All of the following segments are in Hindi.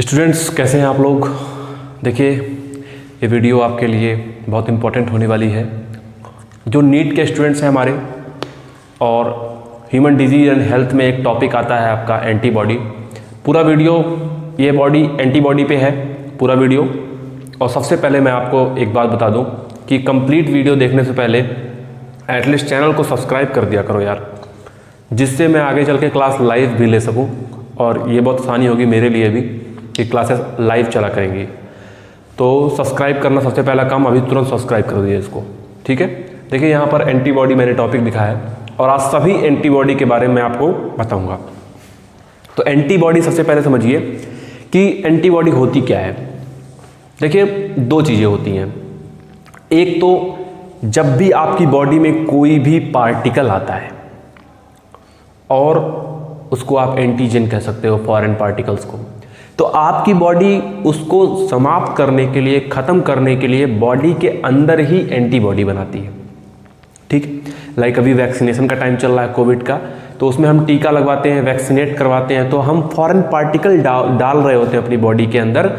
स्टूडेंट्स कैसे हैं आप लोग। देखिए ये वीडियो आपके लिए बहुत इम्पोर्टेंट होने वाली है। जो नीट के स्टूडेंट्स हैं हमारे, और ह्यूमन डिजीज एंड हेल्थ में एक टॉपिक आता है आपका एंटीबॉडी। पूरा वीडियो ये बॉडी एंटीबॉडी पे है पूरा वीडियो। और सबसे पहले मैं आपको एक बात बता दूं कि कंप्लीट वीडियो देखने से पहले एटलीस्ट चैनल को सब्सक्राइब कर दिया करो यार, जिससे मैं आगे चल के क्लास लाइव भी ले सकूं। और ये बहुत आसानी होगी मेरे लिए भी कि क्लासेस लाइव चला करेंगी। तो सब्सक्राइब करना सबसे पहला काम, अभी तुरंत सब्सक्राइब कर दीजिए इसको, ठीक है। देखिए यहाँ पर एंटीबॉडी मैंने टॉपिक दिखाया है और आज सभी एंटीबॉडी के बारे में आपको बताऊंगा। तो एंटीबॉडी सबसे पहले समझिए कि एंटीबॉडी होती क्या है। देखिए दो चीज़ें होती हैं। एक तो जब भी आपकी बॉडी में कोई भी पार्टिकल आता है, और उसको आप एंटीजन कह सकते हो, फॉरेन पार्टिकल्स को, तो आपकी बॉडी उसको समाप्त करने के लिए, ख़त्म करने के लिए बॉडी के अंदर ही एंटीबॉडी बनाती है, ठीक। लाइक अभी वैक्सीनेशन का टाइम चल रहा है कोविड का, तो उसमें हम टीका लगवाते हैं, वैक्सीनेट करवाते हैं, तो हम फॉरेन पार्टिकल डाल रहे होते हैं अपनी बॉडी के अंदर,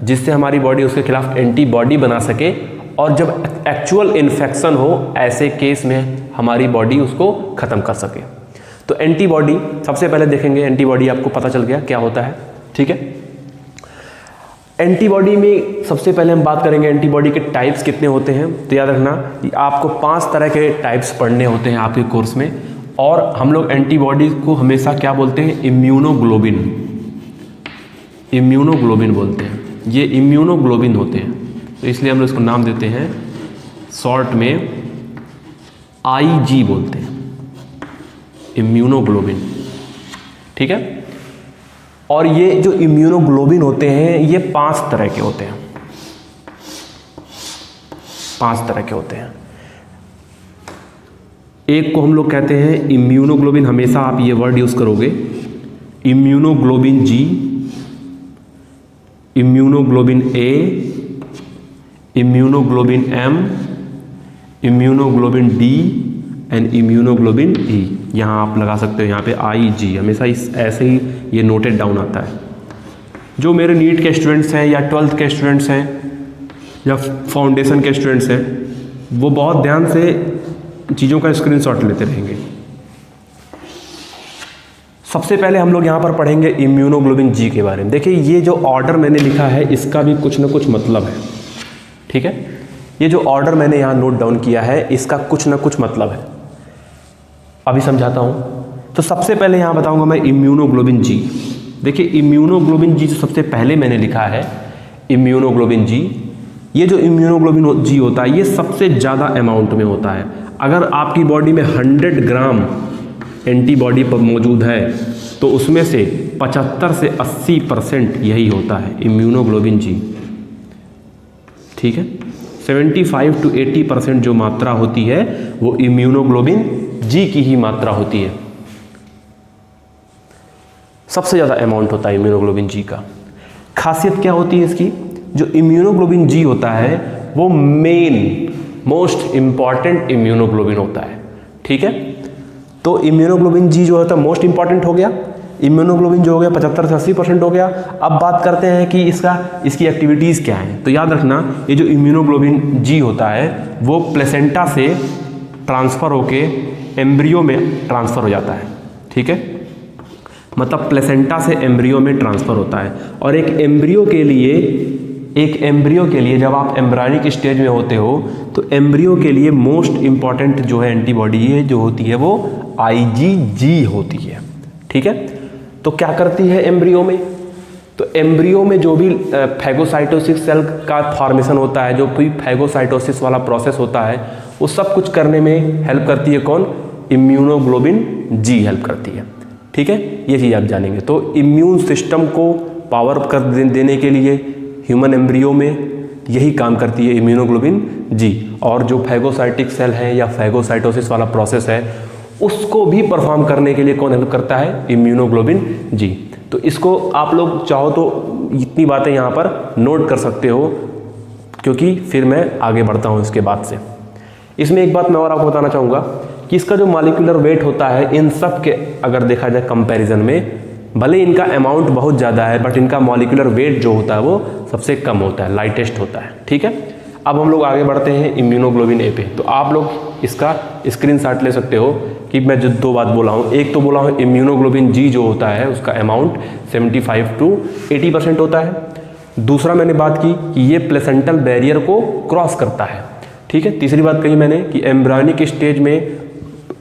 जिससे हमारी बॉडी उसके खिलाफ एंटीबॉडी बना सके। और जब एक्चुअल इन्फेक्शन हो, ऐसे केस में हमारी बॉडी उसको ख़त्म कर सके। तो एंटीबॉडी सबसे पहले देखेंगे। एंटीबॉडी आपको पता चल गया क्या होता है, ठीक है। एंटीबॉडी में सबसे पहले हम बात करेंगे एंटीबॉडी के टाइप्स कितने होते हैं। तो याद रखना आपको 5 तरह के टाइप्स पढ़ने होते हैं आपके कोर्स में। और हम लोग एंटीबॉडी को हमेशा क्या बोलते हैं, इम्यूनोग्लोबिन। इम्यूनोग्लोबिन बोलते हैं, ये इम्यूनोग्लोबिन होते हैं, तो इसलिए हम लोग इसको नाम देते हैं शॉर्ट में IG बोलते हैं, इम्यूनोग्लोबिन, ठीक है। और ये जो इम्यूनोग्लोबिन होते हैं ये 5 तरह के होते हैं, 5 तरह के होते हैं। एक को हम लोग कहते हैं इम्यूनोग्लोबिन, हमेशा आप ये वर्ड यूज करोगे, immunoglobulin G, immunoglobulin A, immunoglobulin M, immunoglobulin D and immunoglobulin E। यहाँ आप लगा सकते हो, यहाँ पे IG, हमेशा इस ऐसे ही ये नोटेड डाउन आता है। जो मेरे नीट के स्टूडेंट्स हैं या 12th के स्टूडेंट्स हैं या फाउंडेशन के स्टूडेंट्स हैं, वो बहुत ध्यान से चीज़ों का स्क्रीनशॉट लेते रहेंगे। सबसे पहले हम लोग यहाँ पर पढ़ेंगे इम्यूनोग्लोबिन G के बारे में। देखिए ये जो ऑर्डर मैंने लिखा है इसका भी कुछ ना कुछ मतलब है, ठीक है। ये जो ऑर्डर मैंने यहाँ नोट डाउन किया है इसका कुछ ना कुछ मतलब है, अभी समझाता हूँ। तो सबसे पहले यहाँ बताऊँगा मैं इम्यूनोग्लोबिन G। देखिए इम्यूनोग्लोबिन G जो सबसे पहले मैंने लिखा है इम्यूनोग्लोबिन G, ये जो इम्यूनोग्लोबिन G होता है ये सबसे ज़्यादा अमाउंट में होता है। अगर आपकी बॉडी में 100 ग्राम एंटीबॉडी मौजूद है तो उसमें से 75 से 80% यही होता है इम्यूनोग्लोबिन G, ठीक है। 75 to 80% जो मात्रा होती है वो इम्यूनोग्लोबिन G की ही मात्रा होती है। सबसे ज़्यादा अमाउंट होता है इम्यूनोग्लोबिन G का। खासियत क्या होती है इसकी, जो इम्यूनोग्लोबिन G होता है वो मेन मोस्ट इंपॉर्टेंट इम्यूनोग्लोबिन होता है, ठीक है। तो इम्यूनोग्लोबिन G जो होता है मोस्ट इंपॉर्टेंट हो गया। इम्यूनोग्लोबिन जो हो गया 75 से 80% हो गया। अब बात करते हैं कि इसकी एक्टिविटीज़ क्या हैं। तो याद रखना ये जो इम्यूनोग्लोबिन G होता है वो प्लेसेंटा से ट्रांसफ़र होके एम्ब्रियो में ट्रांसफ़र हो जाता है, ठीक है। मतलब प्लेसेंटा से एम्ब्रियो में ट्रांसफ़र होता है। और एक एम्ब्रियो के लिए जब आप एम्ब्रायनिक स्टेज में होते हो तो एम्ब्रियो के लिए मोस्ट इंपॉर्टेंट जो है एंटीबॉडी है जो होती है वो IgG होती है, ठीक है। तो क्या करती है एम्ब्रियो में, तो एम्ब्रियो में जो भी फैगोसाइटोसिस सेल का फॉर्मेशन होता है, जो भी फैगोसाइटोसिस वाला प्रोसेस होता है, वो सब कुछ करने में हेल्प करती है कौन, इम्यूनोग्लोबिन G हेल्प करती है, ठीक है। ये चीज़ आप जानेंगे। तो इम्यून सिस्टम को पावर कर देने के लिए ह्यूमन एम्ब्रियो में यही काम करती है इम्यूनोग्लोबिन G। और जो फैगोसाइटिक सेल है या फैगोसाइटोसिस वाला प्रोसेस है उसको भी परफॉर्म करने के लिए कौन हेल्प करता है, इम्यूनोग्लोबिन G। तो इसको आप लोग चाहो तो इतनी बातें यहाँ पर नोट कर सकते हो, क्योंकि फिर मैं आगे बढ़ता हूँ इसके बाद से। इसमें एक बात मैं और आपको बताना चाहूँगा कि इसका जो मॉलिक्यूलर वेट होता है इन सब के अगर देखा जाए कंपैरिजन में भले इनका अमाउंट बहुत ज़्यादा है बट इनका मॉलिक्यूलर वेट जो होता है वो सबसे कम होता है, लाइटेस्ट होता है। ठीक है, अब हम लोग आगे बढ़ते हैं इम्यूनोग्लोबिन ए पे। तो आप लोग इसका स्क्रीनशॉट ले सकते हो कि मैं जो दो बात बोला हूँ, एक तो बोला हूँ इम्यूनोग्लोबिन जी जो होता है उसका अमाउंट 75 to 80% होता है। दूसरा मैंने बात की कि ये प्लेसेंटल बैरियर को क्रॉस करता है। ठीक है, तीसरी बात कही मैंने कि एम्ब्रियोनिक स्टेज में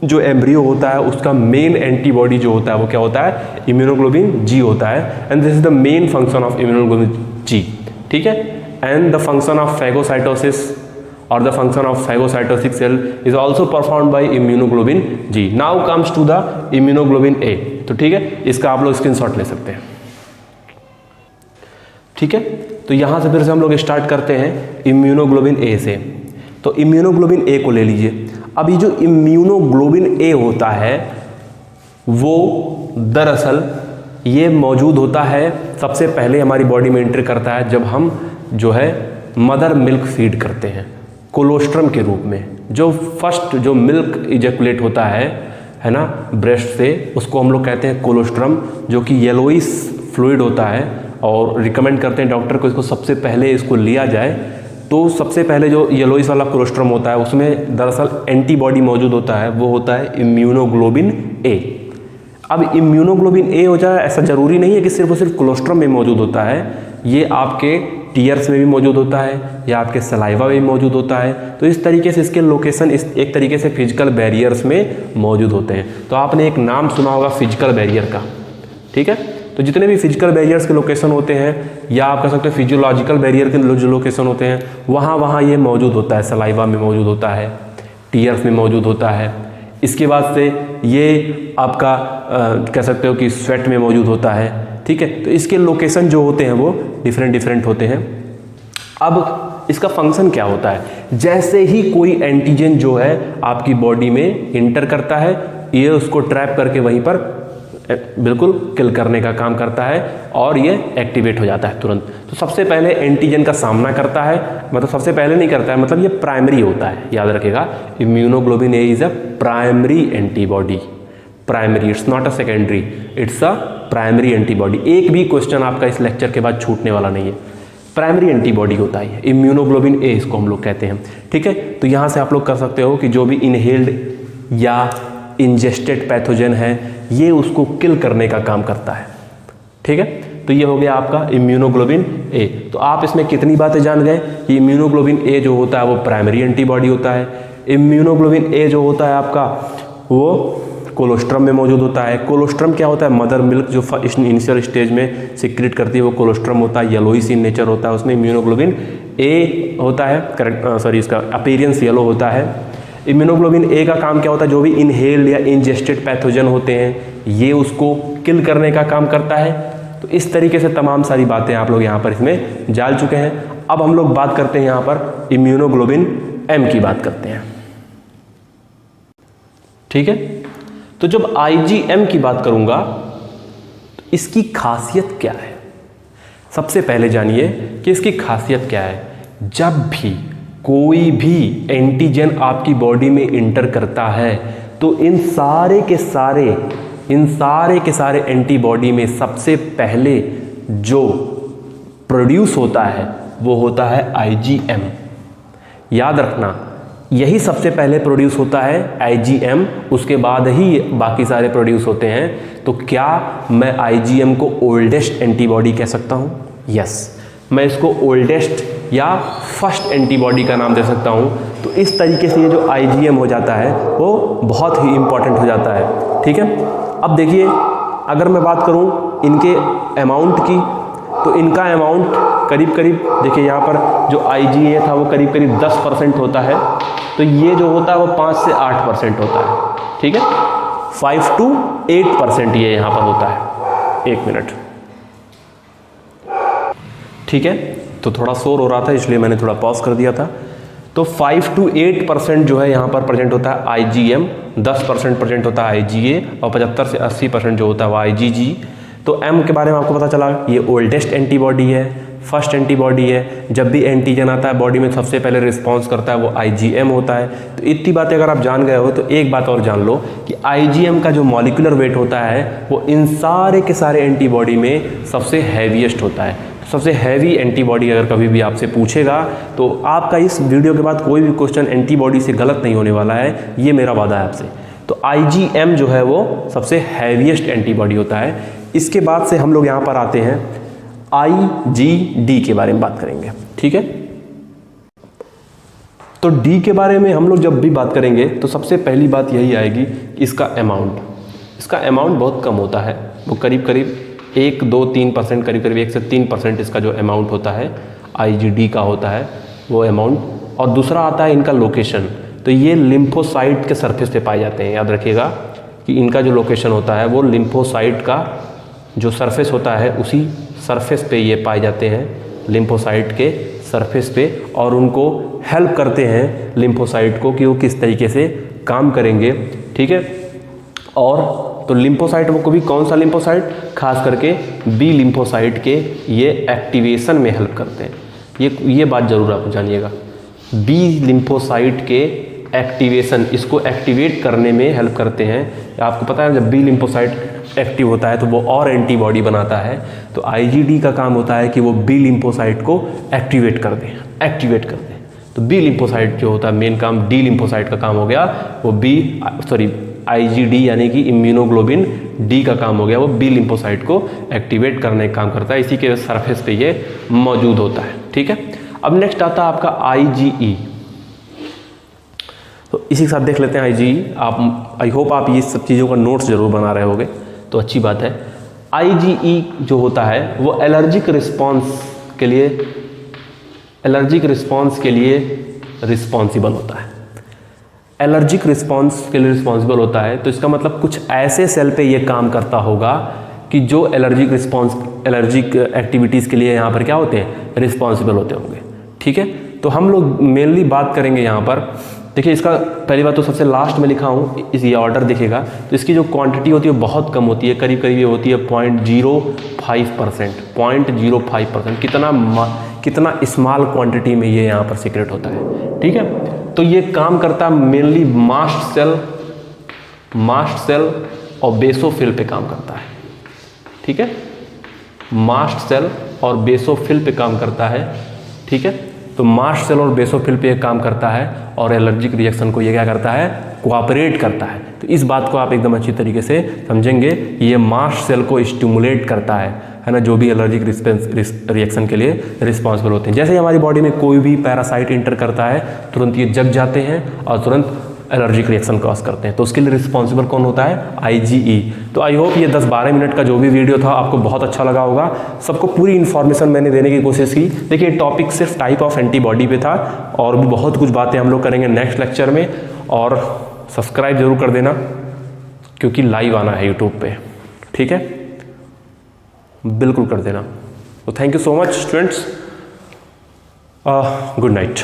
जो एम्ब्रियो होता है उसका मेन एंटीबॉडी जो होता है वो क्या होता है, इम्यूनोग्लोबिन जी होता है। And this is the main function of immunoglobin G. ठीक है, and the function of phagocytosis or the function of phagocytotic cell is also performed by immunoglobin G. Now comes to the immunoglobin A. तो ठीक है, इसका आप लोग स्क्रीनशॉट ले सकते हैं। ठीक है, तो यहाँ से फिर से हम लोग स्टार्ट करते हैं इम्यूनोग्लोबिन ए से। तो इम्यूनोग्लोबिन ए को ले लीजिए। अब ये जो इम्यूनोग्लोबिन ए होता है वो दरअसल ये मौजूद होता है सबसे पहले हमारी बॉडी में एंटर करता है जब हम जो है मदर मिल्क फीड करते हैं कोलोस्ट्रम के रूप में। जो फर्स्ट जो मिल्क इजेकुलेट होता है ना ब्रेस्ट से, उसको हम लोग कहते हैं कोलोस्ट्रम, जो कि येलोइस फ्लूइड होता है। और रिकमेंड करते हैं डॉक्टर को इसको सबसे पहले इसको लिया जाए। तो सबसे पहले जो येलोइस वाला कोलोस्ट्रम होता है उसमें दरअसल एंटीबॉडी मौजूद होता है, वो होता है इम्यूनोग्लोबिन ए। अब इम्यूनोग्लोबिन ए हो जाए ऐसा ज़रूरी नहीं है कि सिर्फ और सिर्फ कोलोस्ट्रम में मौजूद होता है, ये आपके टीयर्स में भी मौजूद होता है या आपके सलाइवा में भी मौजूद होता है। तो इस तरीके से इसके लोकेशन इस एक तरीके से फिजिकल बैरियर्स में मौजूद होते हैं। तो आपने एक नाम सुना होगा फिजिकल बैरियर का। ठीक है, तो जितने भी फिजिकल बैरियर्स के लोकेशन होते हैं या आप कह सकते हैं फिजियोलॉजिकल बैरियर के जो लोकेशन होते हैं वहाँ ये मौजूद होता है। सलाइवा में मौजूद होता है, टीयर्स में मौजूद होता है। इसके बाद से ये आपका कह सकते हो कि स्वेट में मौजूद होता है। ठीक है, तो इसके लोकेशन जो होते हैं वो डिफरेंट होते हैं। अब इसका फंक्शन क्या होता है, जैसे ही कोई एंटीजन जो है आपकी बॉडी में इंटर करता है ये उसको ट्रैप करके वहीं पर बिल्कुल किल करने का काम करता है और ये एक्टिवेट हो जाता है तुरंत। तो सबसे पहले एंटीजन का सामना करता है, मतलब सबसे पहले नहीं करता है, मतलब ये प्राइमरी होता है, याद रखिएगा। Immunoglobulin A is a primary antibody, primary, it's not a secondary, it's a primary antibody. एक भी क्वेश्चन आपका इस लेक्चर के बाद छूटने वाला नहीं है। प्राइमरी एंटीबॉडी होता है इम्यूनोग्लोबिन ए, इसको हम लोग कहते हैं। ठीक है, तो यहाँ से आप लोग कर सकते हो कि जो भी इनहेल्ड या इंजेस्टेड पैथोजन है ये उसको किल करने का काम करता है। ठीक है, तो ये हो गया आपका इम्यूनोग्लोबिन ए। तो आप इसमें कितनी बातें जान गए कि इम्यूनोग्लोबिन ए जो होता है वो प्राइमरी एंटीबॉडी होता है। इम्यूनोग्लोबिन ए जो होता है आपका वो कोलोस्ट्रम में मौजूद होता है। कोलोस्ट्रम क्या होता है, मदर मिल्क जो इनिशियल स्टेज में सिक्रेट करती है वो कोलोस्ट्रम होता है, येलोइस इन नेचर होता है, उसमें इम्यूनोग्लोबिन ए होता है, करेक्ट, इसका अपीयरेंस येलो होता है। इम्यूनोग्लोबिन ए का काम क्या होता है, जो भी इनहेल्ड या इंजेस्टेड पैथोजन होते हैं ये उसको किल करने का काम करता है। तो इस तरीके से तमाम सारी बातें आप लोग यहाँ पर इसमें जान चुके हैं। अब हम लोग बात करते हैं यहाँ पर इम्यूनोग्लोबिन एम की बात करते हैं। ठीक है, तो जब IgM की बात करूंगा तो इसकी खासियत क्या है, सबसे पहले जानिए कि इसकी खासियत क्या है। जब भी कोई भी एंटीजन आपकी बॉडी में इंटर करता है तो इन सारे के सारे एंटीबॉडी में सबसे पहले जो प्रोड्यूस होता है वो होता है IgM। याद रखना, यही सबसे पहले प्रोड्यूस होता है IgM, उसके बाद ही बाकी सारे प्रोड्यूस होते हैं। तो क्या मैं IgM को ओल्डेस्ट एंटीबॉडी कह सकता हूँ? यस, मैं इसको ओल्डेस्ट या फर्स्ट एंटीबॉडी का नाम दे सकता हूँ। तो इस तरीके से ये जो IgM हो जाता है वो बहुत ही इम्पॉर्टेंट हो जाता है। ठीक है, अब देखिए अगर मैं बात करूँ इनके अमाउंट की तो इनका अमाउंट करीब देखिए यहाँ पर जो IgA था वो करीब 10% होता है, तो ये जो होता है वो 5 से 8% होता है। ठीक है, 5 to 8% ये यहाँ पर होता है। एक मिनट, ठीक है, तो थोड़ा शोर हो रहा था इसलिए मैंने थोड़ा पॉज कर दिया था। तो 5 to 8% जो है यहाँ पर प्रेजेंट होता है IgM, 10% प्रेजेंट होता है IgA और 75 से 80% जो होता है वो IgG। तो M के बारे में आपको पता चला, ये ओल्डेस्ट एंटीबॉडी है, फर्स्ट एंटीबॉडी है। जब भी एंटीजन आता है बॉडी में सबसे पहले रिस्पॉन्स करता है वो IgM होता है। तो इतनी बातें अगर आप जान गए हो तो एक बात और जान लो कि IgM का जो मॉलिक्यूलर वेट होता है वो इन सारे के सारे एंटीबॉडी में सबसे हैवीएस्ट होता है। सबसे हैवी एंटीबॉडी अगर कभी भी आपसे पूछेगा तो आपका इस वीडियो के बाद कोई भी क्वेश्चन एंटीबॉडी से गलत नहीं होने वाला है, ये मेरा वादा है आपसे। तो IgM जो है वो सबसे हैवीएस्ट एंटीबॉडी होता है। इसके बाद से हम लोग यहाँ पर आते हैं IgD के बारे में बात करेंगे, ठीक है। तो D के बारे में हम लोग जब भी बात करेंगे तो सबसे पहली बात यही आएगी कि इसका अमाउंट बहुत कम होता है। वो करीब करीब 1-2-3%, करीब करीब 1 से 3% इसका जो अमाउंट होता है IgD का होता है वो अमाउंट। और दूसरा आता है इनका लोकेशन। तो ये लिम्फोसाइट के सरफेस पे पाए जाते हैं। याद रखिएगा कि इनका जो लोकेशन होता है वो लिम्फोसाइट का जो सरफेस होता है उसी सरफेस पे ये पाए जाते हैं, लिम्फोसाइट के सरफेस पे, और उनको हेल्प करते हैं लिम्फोसाइट को कि वो किस तरीके से काम करेंगे, ठीक है। और तो लिम्फोसाइट वो भी कौन सा लिम्फोसाइट, खास करके बी लिम्फोसाइट के ये एक्टिवेशन में हेल्प करते हैं। ये बात ज़रूर आप जानिएगा, बी लिम्फोसाइट के एक्टिवेशन, इसको एक्टिवेट करने में हेल्प करते हैं। आपको पता है जब बी लिम्फोसाइट एक्टिव होता है तो वो और एंटीबॉडी बनाता है। तो IgD का काम होता है कि वो बी लिम्फोसाइट को एक्टिवेट कर दे। तो बी लिम्फोसाइट जो होता है मेन काम, डी लिम्फोसाइट का काम हो गया वो IgD यानी कि इम्यूनोग्लोबिन D का काम हो गया वो बी लिम्फोसाइट को एक्टिवेट करने का काम करता है। इसी के सरफेस पे ये मौजूद होता है, ठीक है। अब नेक्स्ट आता है आपका IgE। तो इसी के साथ देख लेते हैं IgE। आप आई होप आप ये सब चीज़ों का नोट्स जरूर बना रहे होगे, तो अच्छी बात है। IgE जो होता है वो एलर्जिक रिस्पॉन्स के लिए रिस्पॉन्सिबल होता है। एलर्जिक रिस्पॉन्स के लिए रिस्पॉन्सिबल होता है तो इसका मतलब कुछ ऐसे सेल पे ये काम करता होगा कि जो एलर्जिक एक्टिविटीज़ के लिए यहाँ पर क्या होते हैं, रिस्पॉन्सिबल होते होंगे, ठीक है। तो हम लोग मेनली बात करेंगे यहाँ पर, देखिए इसका पहली बात तो सबसे लास्ट में लिखा हूँ, ये ऑर्डर दिखेगा। तो इसकी जो क्वांटिटी होती है बहुत कम होती है, करीब करीब ये होती है 0.05%। कितना स्मॉल क्वांटिटी में ये यहाँ पर सीक्रेट होता है, ठीक है। तो ये काम करता है मेनली मास्ट सेल और बेसोफिल पे काम करता है, ठीक है। मास्ट सेल और बेसोफिल पे काम करता है, ठीक है। तो मास्ट सेल और बेसोफिल पे काम करता है और एलर्जिक रिएक्शन को ये क्या करता है, कोऑपरेट करता है। तो इस बात को आप एकदम अच्छी तरीके से समझेंगे, ये मास्ट सेल को स्टिमुलेट करता है ना, जो भी एलर्जिक रिएक्शन के लिए रिस्पॉन्सिबल होते हैं। जैसे ही हमारी बॉडी में कोई भी पैरासाइट इंटर करता है तुरंत ये जग जाते हैं और तुरंत एलर्जिक रिएक्शन कॉज करते हैं। तो उसके लिए रिस्पॉन्सिबल कौन होता है, IgE। तो आई होप ये 10-12 मिनट का जो भी वीडियो था आपको बहुत अच्छा लगा होगा। सबको पूरी इन्फॉर्मेशन मैंने देने की कोशिश की। देखिए टॉपिक सिर्फ टाइप ऑफ एंटीबॉडी पे था और भी बहुत कुछ बातें हम लोग करेंगे नेक्स्ट लेक्चर में। और सब्सक्राइब जरूर कर देना क्योंकि लाइव आना है यूट्यूब पे, ठीक है, बिल्कुल कर देना। तो thank you so much students, good night.